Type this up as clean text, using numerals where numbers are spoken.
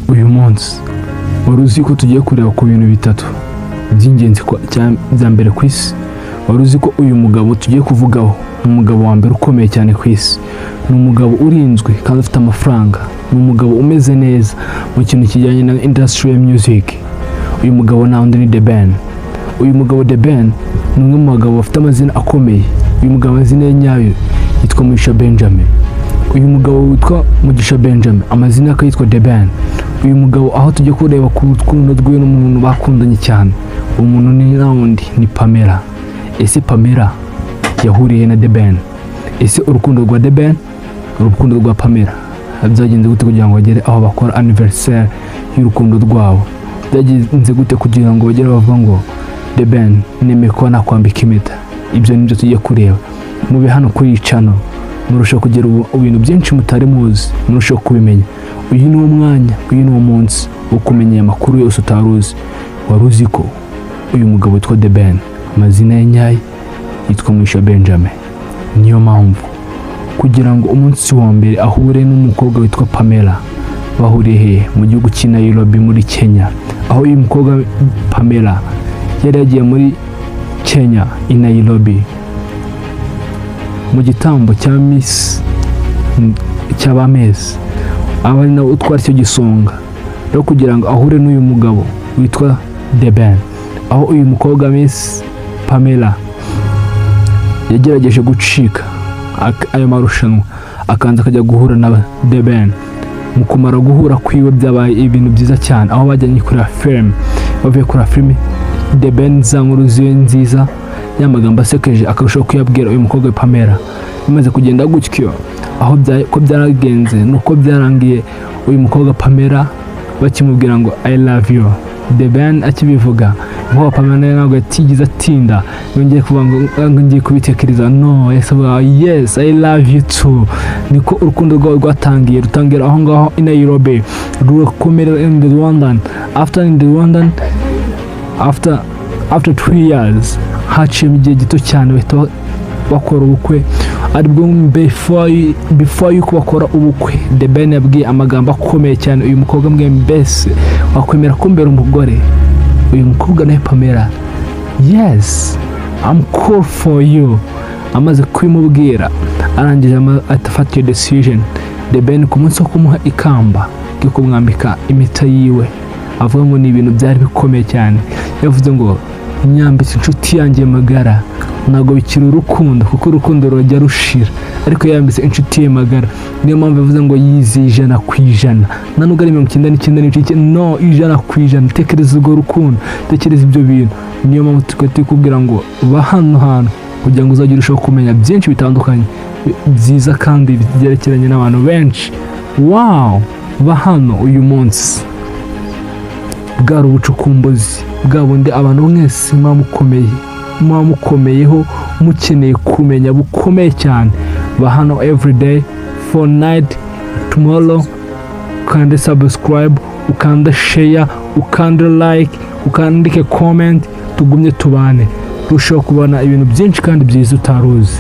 Uyu munsi wari uzi ko tugiye kureba ku bintu bitatu by'ingenzi bya mbere ku isi. Wari uzi ko uyu mugabo tugiye kuvugaho ni umugabo wa mbere ukomeye cyane ku isi, ni umugabo urinzwe kandi ufite amafaranga, ni umugabo umeze neza mu kintu kijyanye na industry ya music. Uyu mugabo nta wundi ni The Ben. Uyu mugabo The Ben ni umwe mu bagabo bafite amazina akomeye. Uyu mugabo amazina ye nyayo yitwa Mugisha Benjamin. Uyu mugabo witwa Mugisha Benjamin amazina ye yitwa The Ben. Uyu mugabo aho tujya kureba ku rukundo rwe n'umuntu bakundanye cyane, umuntu ni rawundi ni Pamela. Ese Pamela yahuriye na The Ben? Ese urukundo rwa The Ben, urukundo rwa Pamela byagenze gute kugira ngo bagere aho bakora anniversaire y'urukundo rwabo? Byagenze gute kugira ngo bagere bavuga ngo The Ben nemeye ko nakwambika impeta? Ibyo nibyo tugiye kureba. Mube hano kuri iyi channel murushaho kugira ibintu byinshi mutari muzi, murushaho kubimenya. Uyu ni umwanya, uyu ni umunsi wo kumenya amakuru yose utaruzi. Wari uzi ko uyu mugabo witwa The Ben amazina ye nyayo yitwa Mugisha Benjamin? Niyo mpamvu kugira ngo umunsi wa mbere ahure n'umukobwa witwa Pamela, bahuriye he mu gihugu cy'i Nairobi muri Kenya, aho uyu mukobwa Pamela yari yagiye muri Kenya i Nairobi mu gitambo cya Miss cy'abamezi, aba ari nawe utwara icyo gisonga rero kugira ngo ahure n'uyu mugabo witwa The Ben. Aho uyu mukobwa Miss Pamela yagerageje gucika ayo marushanwa akanza akajya guhura na The Ben. Mu kumara guhura kwiwe byabaye ibintu byiza cyane, aho bajyanye kuri film. Bavuye kuri film The Ben za nkuru ziwe nziza y'amagambo asekeje akarushaho kuyabwira uyu mukobwa Pamela. Bimaze kugenda gutyo, aho ko byaragenze nuko byarangiye uyu mukobwa Pamela bakimubwira ngo I love you. The Ben akibivuga ngo Pamela ntabwo yatigeze atinda, yongeye kuvuga ngo ngiye kubitekereza. No, yes I love you too. Niko urukundo rwabo rwatangiye, rutangira aho ngaho i Nairobi, rukomera in the Rwanda. After 2 years haciye igihe gito cyane bahita bakora ubukwe. Aribwo before yuko bakora ubukwe The Ben yabwiye amagambo akomeye cyane uyu mukobwa mbwe, mbese wakwemera kumbera umugore? Uyu mukobwa nawe Pamela, yes I'm cool for you. Amaze kwimubwira arangije atafata iyo decision. The Ben ku munsi wo kumuha ikamba ryo kumwambika impeta yiwe avuga ngo ni ibintu byari bikomeye cyane. Yavuze ngo nyambitse inshuti yanjye magara, ntabwo bikiri urukundo kuko urukundo rujya rushira, ariko yambitse inshuti ye magara. Niyo mpamvu yavuze ngo yizi 100%, na nubwo ari 99.9, no 100%. Tekereza urwo rukundo, tekereza ibyo bintu. Niyo mpamvu turi kubwira ngo ba hano kugira ngo uzajye urushaho kumenya byinshi bitandukanye byiza kandi byerekeranye n'abantu benshi. Wow, ba hano uyu munsi bwari ubucukumbuzi bwa bundi abantu mwese mukomeyeho mukeneye kumenya bukomeye cyane. Ba hano everyday for night tomorrow. Ukande subscribe, ukande share, ukande like, ukandike comment, tugumye tubane, rushaho kubona ibintu byinshi kandi byiza utaruzi.